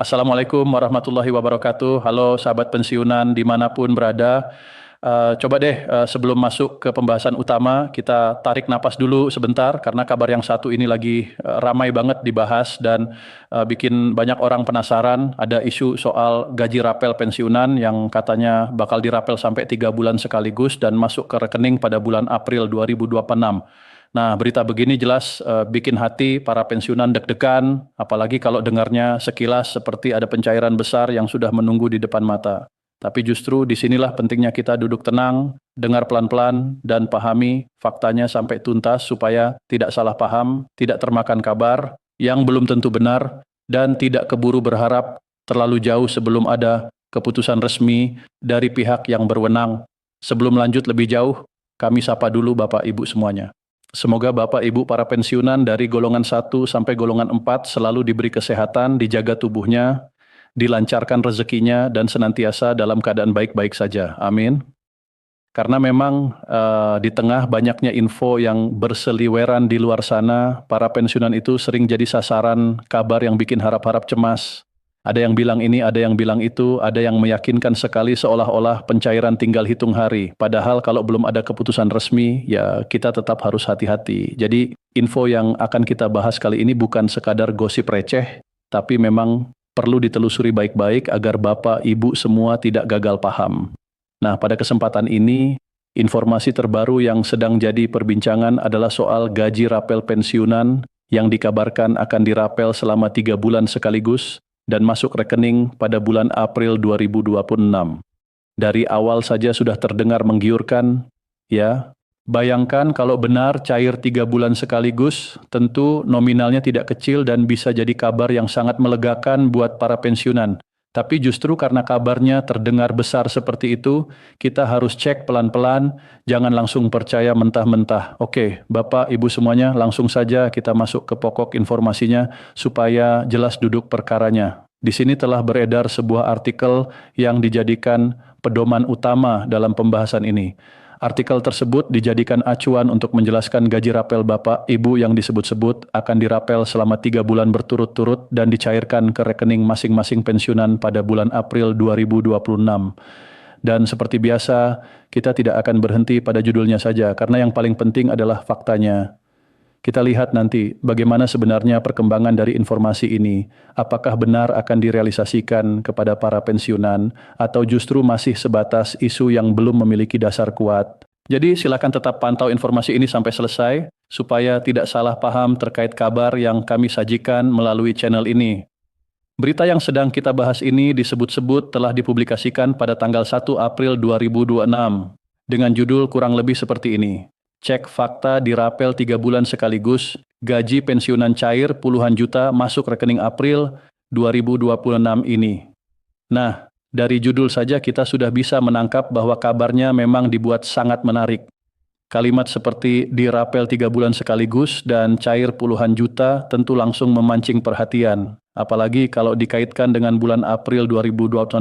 Assalamualaikum warahmatullahi wabarakatuh. Halo sahabat pensiunan dimanapun berada. Coba deh sebelum masuk ke pembahasan utama kita tarik napas dulu sebentar karena kabar yang satu ini lagi ramai banget dibahas dan bikin banyak orang penasaran. Ada isu soal gaji rapel pensiunan yang katanya bakal dirapel sampai 3 bulan sekaligus dan masuk ke rekening pada bulan April 2026. Nah, berita begini jelas bikin hati para pensiunan deg-degan, apalagi kalau dengarnya sekilas seperti ada pencairan besar yang sudah menunggu di depan mata. Tapi justru disinilah pentingnya kita duduk tenang, dengar pelan-pelan, dan pahami faktanya sampai tuntas supaya tidak salah paham, tidak termakan kabar yang belum tentu benar, dan tidak keburu berharap terlalu jauh sebelum ada keputusan resmi dari pihak yang berwenang. Sebelum lanjut lebih jauh, kami sapa dulu Bapak Ibu semuanya. Semoga Bapak Ibu para pensiunan dari golongan 1 sampai golongan 4 selalu diberi kesehatan, dijaga tubuhnya, dilancarkan rezekinya, dan senantiasa dalam keadaan baik-baik saja. Amin. Karena memang di tengah banyaknya info yang berseliweran di luar sana, para pensiunan itu sering jadi sasaran kabar yang bikin harap-harap cemas. Ada yang bilang ini, ada yang bilang itu, ada yang meyakinkan sekali seolah-olah pencairan tinggal hitung hari. Padahal kalau belum ada keputusan resmi, ya kita tetap harus hati-hati. Jadi info yang akan kita bahas kali ini bukan sekadar gosip receh, tapi memang perlu ditelusuri baik-baik agar Bapak, Ibu semua tidak gagal paham. Nah, pada kesempatan ini, informasi terbaru yang sedang jadi perbincangan adalah soal gaji rapel pensiunan yang dikabarkan akan dirapel selama 3 bulan sekaligus dan masuk rekening pada bulan April 2026. Dari awal saja sudah terdengar menggiurkan, ya. Bayangkan kalau benar cair 3 bulan sekaligus, tentu nominalnya tidak kecil dan bisa jadi kabar yang sangat melegakan buat para pensiunan. Tapi justru karena kabarnya terdengar besar seperti itu, kita harus cek pelan-pelan, jangan langsung percaya mentah-mentah. Oke, Bapak, Ibu semuanya, langsung saja kita masuk ke pokok informasinya supaya jelas duduk perkaranya. Di sini telah beredar sebuah artikel yang dijadikan pedoman utama dalam pembahasan ini. Artikel tersebut dijadikan acuan untuk menjelaskan gaji rapel Bapak, Ibu yang disebut-sebut akan dirapel selama 3 bulan berturut-turut dan dicairkan ke rekening masing-masing pensiunan pada bulan April 2026. Dan seperti biasa, kita tidak akan berhenti pada judulnya saja, karena yang paling penting adalah faktanya. Kita lihat nanti bagaimana sebenarnya perkembangan dari informasi ini. Apakah benar akan direalisasikan kepada para pensiunan atau justru masih sebatas isu yang belum memiliki dasar kuat. Jadi silakan tetap pantau informasi ini sampai selesai supaya tidak salah paham terkait kabar yang kami sajikan melalui channel ini. Berita yang sedang kita bahas ini disebut-sebut telah dipublikasikan pada tanggal 1 April 2026 dengan judul kurang lebih seperti ini. Cek fakta dirapel 3 bulan sekaligus, gaji pensiunan cair puluhan juta masuk rekening April 2026 ini. Nah, dari judul saja kita sudah bisa menangkap bahwa kabarnya memang dibuat sangat menarik. Kalimat seperti dirapel 3 bulan sekaligus dan cair puluhan juta tentu langsung memancing perhatian. Apalagi kalau dikaitkan dengan bulan April 2026,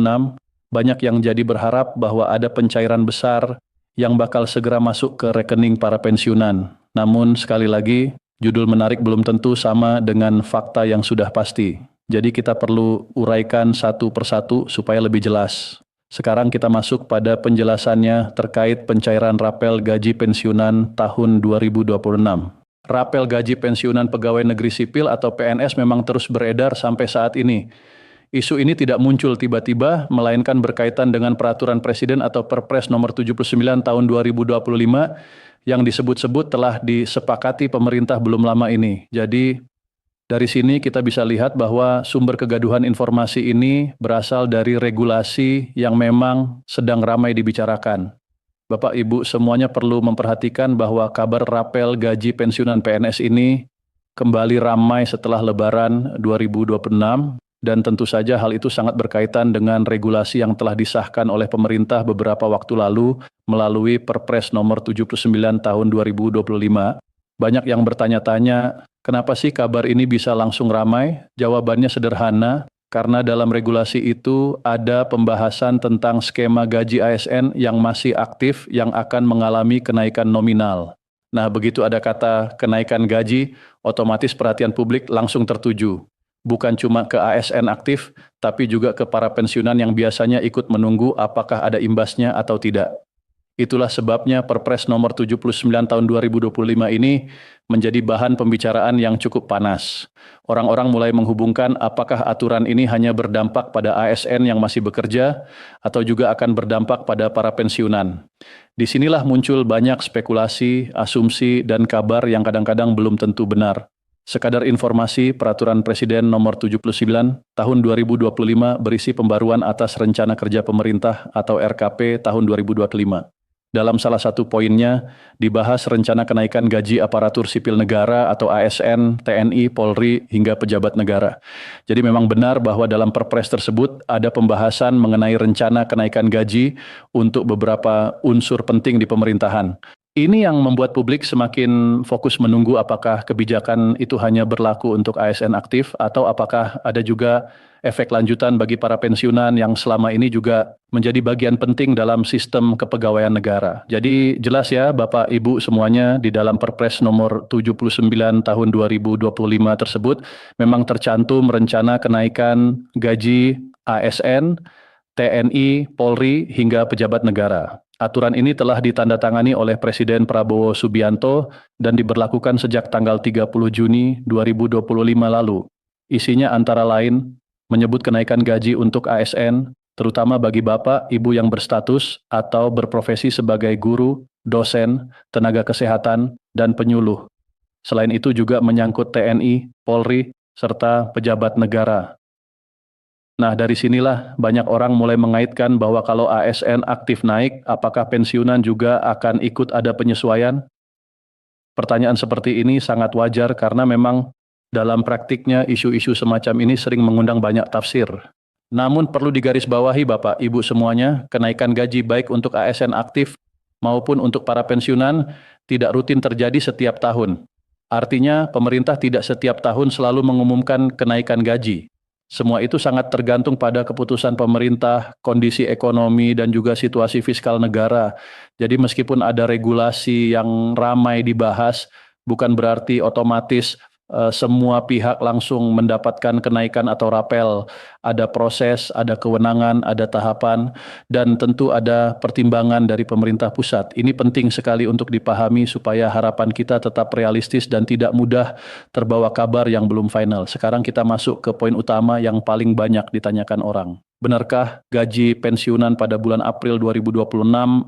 banyak yang jadi berharap bahwa ada pencairan besar yang bakal segera masuk ke rekening para pensiunan. Namun sekali lagi, judul menarik belum tentu sama dengan fakta yang sudah pasti. Jadi kita perlu uraikan satu persatu supaya lebih jelas. Sekarang kita masuk pada penjelasannya terkait pencairan rapel gaji pensiunan tahun 2026. Rapel gaji pensiunan pegawai negeri sipil atau PNS memang terus beredar sampai saat ini. Isu ini tidak muncul tiba-tiba, melainkan berkaitan dengan peraturan Presiden atau Perpres nomor 79 tahun 2025 yang disebut-sebut telah disepakati pemerintah belum lama ini. Jadi dari sini kita bisa lihat bahwa sumber kegaduhan informasi ini berasal dari regulasi yang memang sedang ramai dibicarakan. Bapak Ibu semuanya perlu memperhatikan bahwa kabar rapel gaji pensiunan PNS ini kembali ramai setelah Lebaran 2026. Dan tentu saja hal itu sangat berkaitan dengan regulasi yang telah disahkan oleh pemerintah beberapa waktu lalu melalui Perpres nomor 79 tahun 2025. Banyak yang bertanya-tanya, kenapa sih kabar ini bisa langsung ramai? Jawabannya sederhana, karena dalam regulasi itu ada pembahasan tentang skema gaji ASN yang masih aktif yang akan mengalami kenaikan nominal. Nah, begitu ada kata kenaikan gaji, otomatis perhatian publik langsung tertuju. bukan cuma ke ASN aktif, tapi juga ke para pensiunan yang biasanya ikut menunggu apakah ada imbasnya atau tidak. Itulah sebabnya Perpres nomor 79 tahun 2025 ini menjadi bahan pembicaraan yang cukup panas. Orang-orang mulai menghubungkan apakah aturan ini hanya berdampak pada ASN yang masih bekerja atau juga akan berdampak pada para pensiunan. Disinilah muncul banyak spekulasi, asumsi, dan kabar yang kadang-kadang belum tentu benar. Sekadar informasi, Peraturan Presiden Nomor 79 Tahun 2025 berisi pembaruan atas Rencana Kerja Pemerintah atau RKP tahun 2025. Dalam salah satu poinnya, dibahas rencana kenaikan gaji aparatur sipil negara atau ASN, TNI, Polri, hingga pejabat negara. Jadi memang benar bahwa dalam Perpres tersebut ada pembahasan mengenai rencana kenaikan gaji untuk beberapa unsur penting di pemerintahan. Ini yang membuat publik semakin fokus menunggu apakah kebijakan itu hanya berlaku untuk ASN aktif atau apakah ada juga efek lanjutan bagi para pensiunan yang selama ini juga menjadi bagian penting dalam sistem kepegawaian negara. Jadi jelas ya Bapak Ibu semuanya di dalam Perpres nomor 79 tahun 2025 tersebut memang tercantum rencana kenaikan gaji ASN, TNI, Polri, hingga pejabat negara. Aturan ini telah ditandatangani oleh Presiden Prabowo Subianto dan diberlakukan sejak tanggal 30 Juni 2025 lalu. Isinya antara lain menyebut kenaikan gaji untuk ASN, terutama bagi Bapak, Ibu yang berstatus atau berprofesi sebagai guru, dosen, tenaga kesehatan, dan penyuluh. Selain itu juga menyangkut TNI, Polri, serta pejabat negara. Nah, dari sinilah banyak orang mulai mengaitkan bahwa kalau ASN aktif naik, apakah pensiunan juga akan ikut ada penyesuaian? Pertanyaan seperti ini sangat wajar karena memang dalam praktiknya isu-isu semacam ini sering mengundang banyak tafsir. Namun perlu digarisbawahi Bapak, Ibu semuanya, kenaikan gaji baik untuk ASN aktif maupun untuk para pensiunan tidak rutin terjadi setiap tahun. Artinya pemerintah tidak setiap tahun selalu mengumumkan kenaikan gaji. Semua itu sangat tergantung pada keputusan pemerintah, kondisi ekonomi, dan juga situasi fiskal negara. Jadi meskipun ada regulasi yang ramai dibahas, bukan berarti otomatis semua pihak langsung mendapatkan kenaikan atau rapel. Ada proses, ada kewenangan, ada tahapan, dan tentu ada pertimbangan dari pemerintah pusat. Ini penting sekali untuk dipahami supaya harapan kita tetap realistis dan tidak mudah terbawa kabar yang belum final. Sekarang kita masuk ke poin utama yang paling banyak ditanyakan orang. Benarkah gaji pensiunan pada bulan April 2026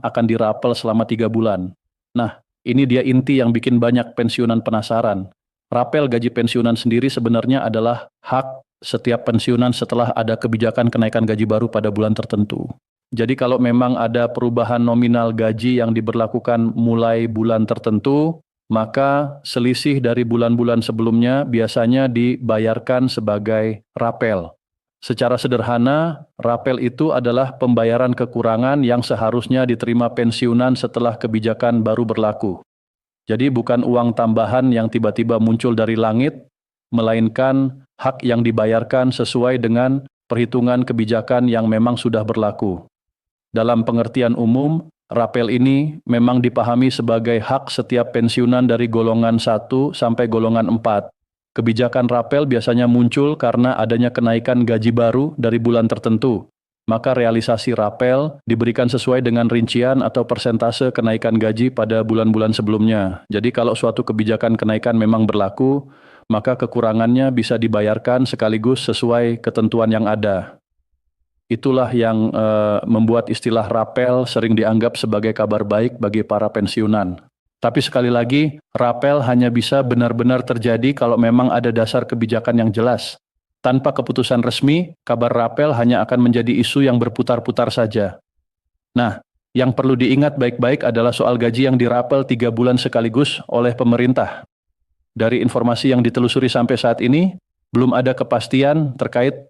akan dirapel selama 3 bulan? Nah, ini dia inti yang bikin banyak pensiunan penasaran. Rapel gaji pensiunan sendiri sebenarnya adalah hak setiap pensiunan setelah ada kebijakan kenaikan gaji baru pada bulan tertentu. Jadi kalau memang ada perubahan nominal gaji yang diberlakukan mulai bulan tertentu, maka selisih dari bulan-bulan sebelumnya biasanya dibayarkan sebagai rapel. Secara sederhana, rapel itu adalah pembayaran kekurangan yang seharusnya diterima pensiunan setelah kebijakan baru berlaku. Jadi bukan uang tambahan yang tiba-tiba muncul dari langit, melainkan hak yang dibayarkan sesuai dengan perhitungan kebijakan yang memang sudah berlaku. Dalam pengertian umum, rapel ini memang dipahami sebagai hak setiap pensiunan dari golongan 1 sampai golongan 4. Kebijakan rapel biasanya muncul karena adanya kenaikan gaji baru dari bulan tertentu. Maka realisasi rapel diberikan sesuai dengan rincian atau persentase kenaikan gaji pada bulan-bulan sebelumnya. Jadi kalau suatu kebijakan kenaikan memang berlaku, maka kekurangannya bisa dibayarkan sekaligus sesuai ketentuan yang ada. Itulah yang membuat istilah rapel sering dianggap sebagai kabar baik bagi para pensiunan. Tapi sekali lagi, rapel hanya bisa benar-benar terjadi kalau memang ada dasar kebijakan yang jelas. Tanpa keputusan resmi, kabar rapel hanya akan menjadi isu yang berputar-putar saja. Nah, yang perlu diingat baik-baik adalah soal gaji yang dirapel 3 bulan sekaligus oleh pemerintah. Dari informasi yang ditelusuri sampai saat ini, belum ada kepastian terkait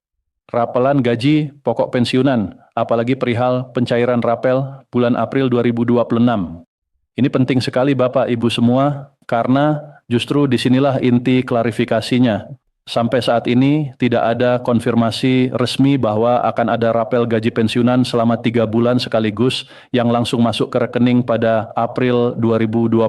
rapelan gaji pokok pensiunan, apalagi perihal pencairan rapel bulan April 2026. Ini penting sekali Bapak Ibu semua, karena justru disinilah inti klarifikasinya. Sampai saat ini tidak ada konfirmasi resmi bahwa akan ada rapel gaji pensiunan selama 3 bulan sekaligus yang langsung masuk ke rekening pada April 2026.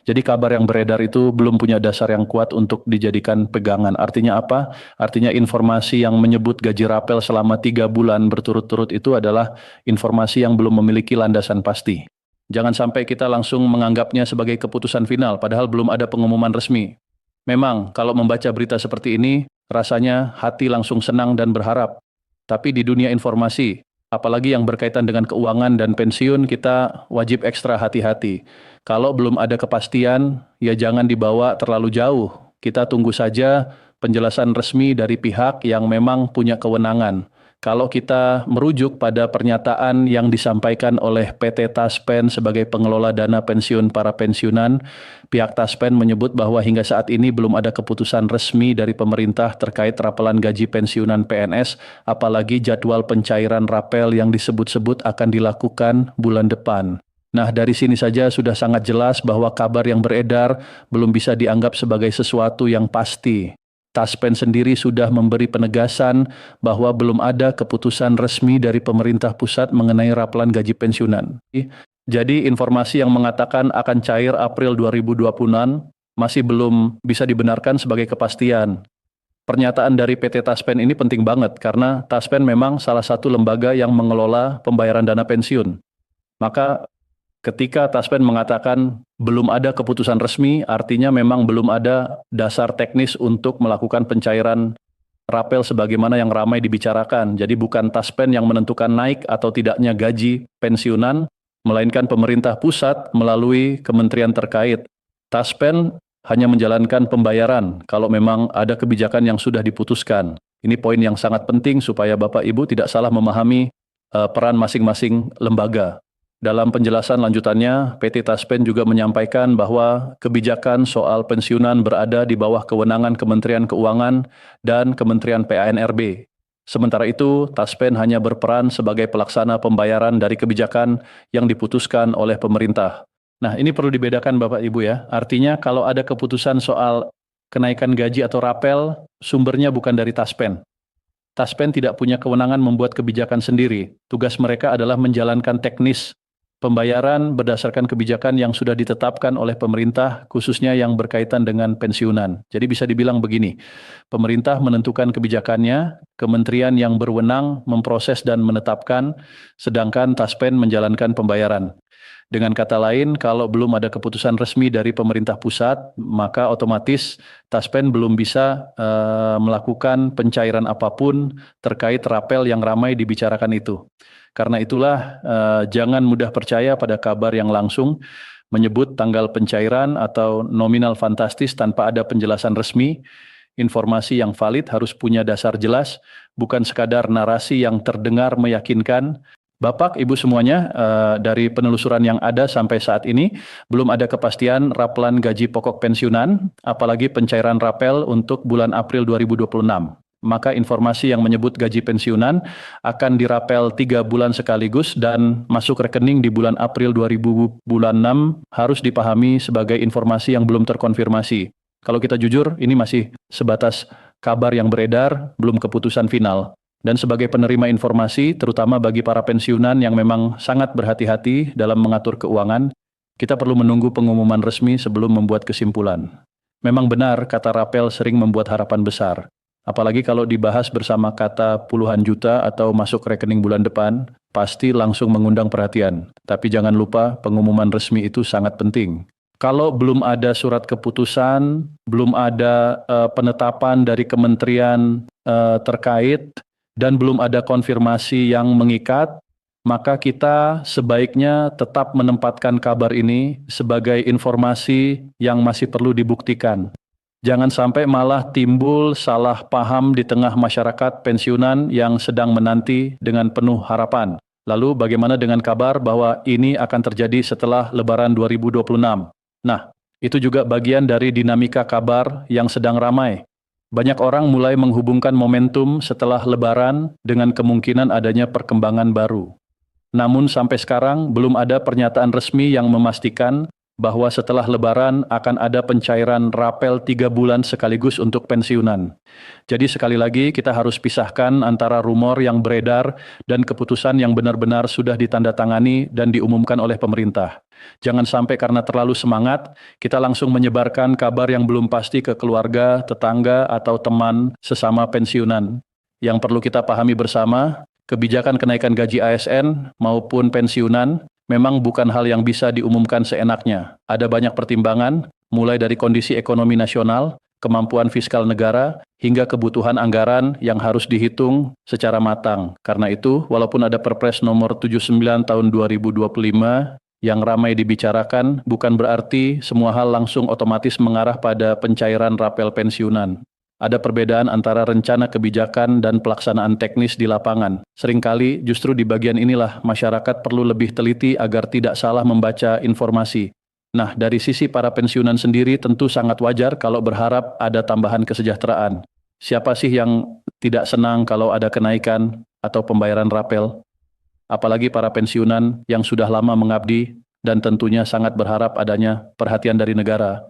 Jadi kabar yang beredar itu belum punya dasar yang kuat untuk dijadikan pegangan. Artinya apa? Artinya informasi yang menyebut gaji rapel selama 3 bulan berturut-turut itu adalah informasi yang belum memiliki landasan pasti. Jangan sampai kita langsung menganggapnya sebagai keputusan final, padahal belum ada pengumuman resmi. Memang, kalau membaca berita seperti ini, rasanya hati langsung senang dan berharap. Tapi di dunia informasi, apalagi yang berkaitan dengan keuangan dan pensiun, kita wajib ekstra hati-hati. Kalau belum ada kepastian, ya jangan dibawa terlalu jauh. Kita tunggu saja penjelasan resmi dari pihak yang memang punya kewenangan. Kalau kita merujuk pada pernyataan yang disampaikan oleh PT Taspen sebagai pengelola dana pensiun para pensiunan, pihak Taspen menyebut bahwa hingga saat ini belum ada keputusan resmi dari pemerintah terkait rapelan gaji pensiunan PNS, apalagi jadwal pencairan rapel yang disebut-sebut akan dilakukan bulan depan. Nah, dari sini saja sudah sangat jelas bahwa kabar yang beredar belum bisa dianggap sebagai sesuatu yang pasti. Taspen sendiri sudah memberi penegasan bahwa belum ada keputusan resmi dari pemerintah pusat mengenai rapelan gaji pensiunan. Jadi informasi yang mengatakan akan cair April 2026 masih belum bisa dibenarkan sebagai kepastian. Pernyataan dari PT Taspen ini penting banget karena Taspen memang salah satu lembaga yang mengelola pembayaran dana pensiun. Maka ketika Taspen mengatakan belum ada keputusan resmi, artinya memang belum ada dasar teknis untuk melakukan pencairan rapel sebagaimana yang ramai dibicarakan. Jadi bukan Taspen yang menentukan naik atau tidaknya gaji pensiunan, melainkan pemerintah pusat melalui kementerian terkait. Taspen hanya menjalankan pembayaran kalau memang ada kebijakan yang sudah diputuskan. Ini poin yang sangat penting supaya Bapak Ibu tidak salah memahami peran masing-masing lembaga. Dalam penjelasan lanjutannya, PT Taspen juga menyampaikan bahwa kebijakan soal pensiunan berada di bawah kewenangan Kementerian Keuangan dan Kementerian PANRB. Sementara itu, Taspen hanya berperan sebagai pelaksana pembayaran dari kebijakan yang diputuskan oleh pemerintah. Nah, ini perlu dibedakan Bapak Ibu ya. Artinya kalau ada keputusan soal kenaikan gaji atau rapel, sumbernya bukan dari Taspen. Taspen tidak punya kewenangan membuat kebijakan sendiri. Tugas mereka adalah menjalankan teknis pembayaran berdasarkan kebijakan yang sudah ditetapkan oleh pemerintah, khususnya yang berkaitan dengan pensiunan. Jadi bisa dibilang begini, pemerintah menentukan kebijakannya, kementerian yang berwenang memproses dan menetapkan, sedangkan Taspen menjalankan pembayaran. Dengan kata lain, kalau belum ada keputusan resmi dari pemerintah pusat, maka otomatis Taspen belum bisa melakukan pencairan apapun terkait rapel yang ramai dibicarakan itu. Karena itulah jangan mudah percaya pada kabar yang langsung menyebut tanggal pencairan atau nominal fantastis tanpa ada penjelasan resmi. Informasi yang valid harus punya dasar jelas, bukan sekadar narasi yang terdengar meyakinkan. Bapak, Ibu semuanya, dari penelusuran yang ada sampai saat ini, belum ada kepastian rapelan gaji pokok pensiunan, apalagi pencairan rapel untuk bulan April 2026. Maka informasi yang menyebut gaji pensiunan akan dirapel 3 bulan sekaligus dan masuk rekening di bulan April 2026 harus dipahami sebagai informasi yang belum terkonfirmasi. Kalau kita jujur, ini masih sebatas kabar yang beredar, belum keputusan final. Dan sebagai penerima informasi, terutama bagi para pensiunan yang memang sangat berhati-hati dalam mengatur keuangan, kita perlu menunggu pengumuman resmi sebelum membuat kesimpulan. Memang benar kata rapel sering membuat harapan besar. Apalagi kalau dibahas bersama kata puluhan juta atau masuk rekening bulan depan, pasti langsung mengundang perhatian. Tapi jangan lupa pengumuman resmi itu sangat penting. Kalau belum ada surat keputusan, belum ada penetapan dari kementerian terkait, dan belum ada konfirmasi yang mengikat, maka kita sebaiknya tetap menempatkan kabar ini sebagai informasi yang masih perlu dibuktikan. Jangan sampai malah timbul salah paham di tengah masyarakat pensiunan yang sedang menanti dengan penuh harapan. Lalu bagaimana dengan kabar bahwa ini akan terjadi setelah Lebaran 2026? Nah, itu juga bagian dari dinamika kabar yang sedang ramai. Banyak orang mulai menghubungkan momentum setelah Lebaran dengan kemungkinan adanya perkembangan baru. Namun sampai sekarang belum ada pernyataan resmi yang memastikan bahwa setelah Lebaran akan ada pencairan rapel 3 bulan sekaligus untuk pensiunan. Jadi sekali lagi kita harus pisahkan antara rumor yang beredar dan keputusan yang benar-benar sudah ditandatangani dan diumumkan oleh pemerintah. Jangan sampai karena terlalu semangat, kita langsung menyebarkan kabar yang belum pasti ke keluarga, tetangga, atau teman sesama pensiunan. Yang perlu kita pahami bersama, kebijakan kenaikan gaji ASN maupun pensiunan memang bukan hal yang bisa diumumkan seenaknya. Ada banyak pertimbangan, mulai dari kondisi ekonomi nasional, kemampuan fiskal negara, hingga kebutuhan anggaran yang harus dihitung secara matang. Karena itu, walaupun ada Perpres nomor 79 tahun 2025 yang ramai dibicarakan, bukan berarti semua hal langsung otomatis mengarah pada pencairan rapel pensiunan. Ada perbedaan antara rencana kebijakan dan pelaksanaan teknis di lapangan. Seringkali justru di bagian inilah masyarakat perlu lebih teliti agar tidak salah membaca informasi. Nah, dari sisi para pensiunan sendiri tentu sangat wajar kalau berharap ada tambahan kesejahteraan. Siapa sih yang tidak senang kalau ada kenaikan atau pembayaran rapel? Apalagi para pensiunan yang sudah lama mengabdi dan tentunya sangat berharap adanya perhatian dari negara.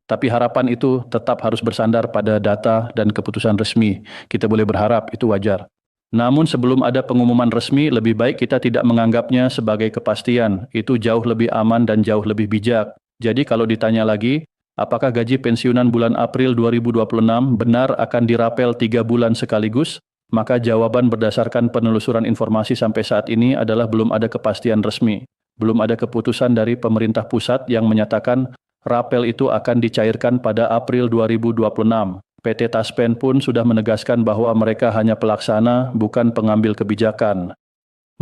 Tapi harapan itu tetap harus bersandar pada data dan keputusan resmi. Kita boleh berharap, itu wajar. Namun sebelum ada pengumuman resmi, lebih baik kita tidak menganggapnya sebagai kepastian. Itu jauh lebih aman dan jauh lebih bijak. Jadi kalau ditanya lagi, apakah gaji pensiunan bulan April 2026 benar akan dirapel 3 bulan sekaligus? Maka jawaban berdasarkan penelusuran informasi sampai saat ini adalah belum ada kepastian resmi. Belum ada keputusan dari pemerintah pusat yang menyatakan rapel itu akan dicairkan pada April 2026. PT Taspen pun sudah menegaskan bahwa mereka hanya pelaksana, bukan pengambil kebijakan.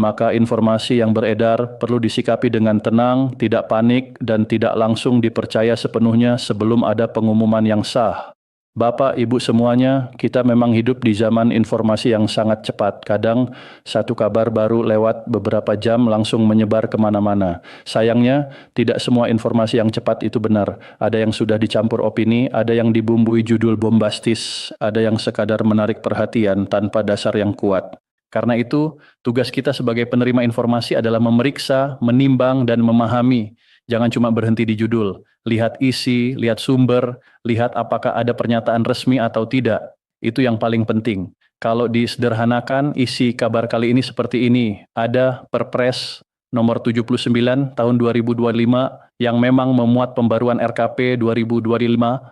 Maka informasi yang beredar perlu disikapi dengan tenang, tidak panik, dan tidak langsung dipercaya sepenuhnya sebelum ada pengumuman yang sah. Bapak, Ibu semuanya, kita memang hidup di zaman informasi yang sangat cepat. Kadang satu kabar baru lewat beberapa jam langsung menyebar kemana-mana. Sayangnya, tidak semua informasi yang cepat itu benar. Ada yang sudah dicampur opini, ada yang dibumbui judul bombastis, ada yang sekadar menarik perhatian tanpa dasar yang kuat. Karena itu, tugas kita sebagai penerima informasi adalah memeriksa, menimbang, dan memahami. Jangan cuma berhenti di judul. Lihat isi, lihat sumber, lihat apakah ada pernyataan resmi atau tidak. Itu yang paling penting. Kalau disederhanakan, isi kabar kali ini seperti ini. Ada Perpres nomor 79 tahun 2025 yang memang memuat pembaruan RKP 2025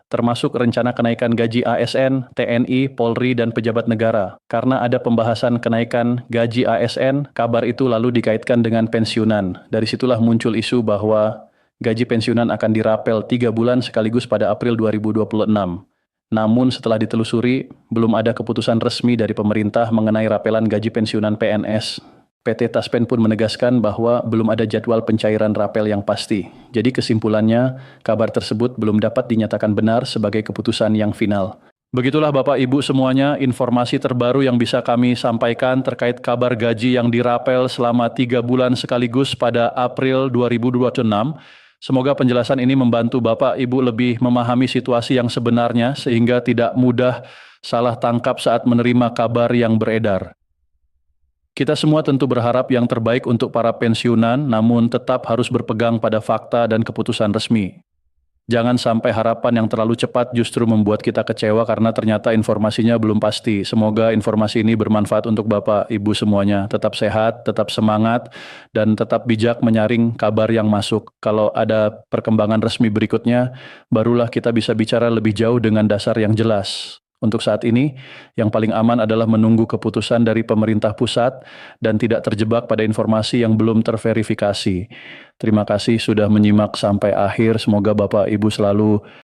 termasuk rencana kenaikan gaji ASN, TNI, Polri, dan pejabat negara. Karena ada pembahasan kenaikan gaji ASN, kabar itu lalu dikaitkan dengan pensiunan. Dari situlah muncul isu bahwa gaji pensiunan akan dirapel 3 bulan sekaligus pada April 2026. Namun setelah ditelusuri, belum ada keputusan resmi dari pemerintah mengenai rapelan gaji pensiunan PNS. PT Taspen pun menegaskan bahwa belum ada jadwal pencairan rapel yang pasti. Jadi kesimpulannya, kabar tersebut belum dapat dinyatakan benar sebagai keputusan yang final. Begitulah Bapak Ibu semuanya informasi terbaru yang bisa kami sampaikan terkait kabar gaji yang dirapel selama 3 bulan sekaligus pada April 2026. Semoga penjelasan ini membantu Bapak Ibu lebih memahami situasi yang sebenarnya sehingga tidak mudah salah tangkap saat menerima kabar yang beredar. Kita semua tentu berharap yang terbaik untuk para pensiunan, namun tetap harus berpegang pada fakta dan keputusan resmi. Jangan sampai harapan yang terlalu cepat justru membuat kita kecewa karena ternyata informasinya belum pasti. Semoga informasi ini bermanfaat untuk Bapak, Ibu semuanya. Tetap sehat, tetap semangat, dan tetap bijak menyaring kabar yang masuk. Kalau ada perkembangan resmi berikutnya, barulah kita bisa bicara lebih jauh dengan dasar yang jelas. Untuk saat ini, yang paling aman adalah menunggu keputusan dari pemerintah pusat dan tidak terjebak pada informasi yang belum terverifikasi. Terima kasih sudah menyimak sampai akhir. Semoga Bapak Ibu selalu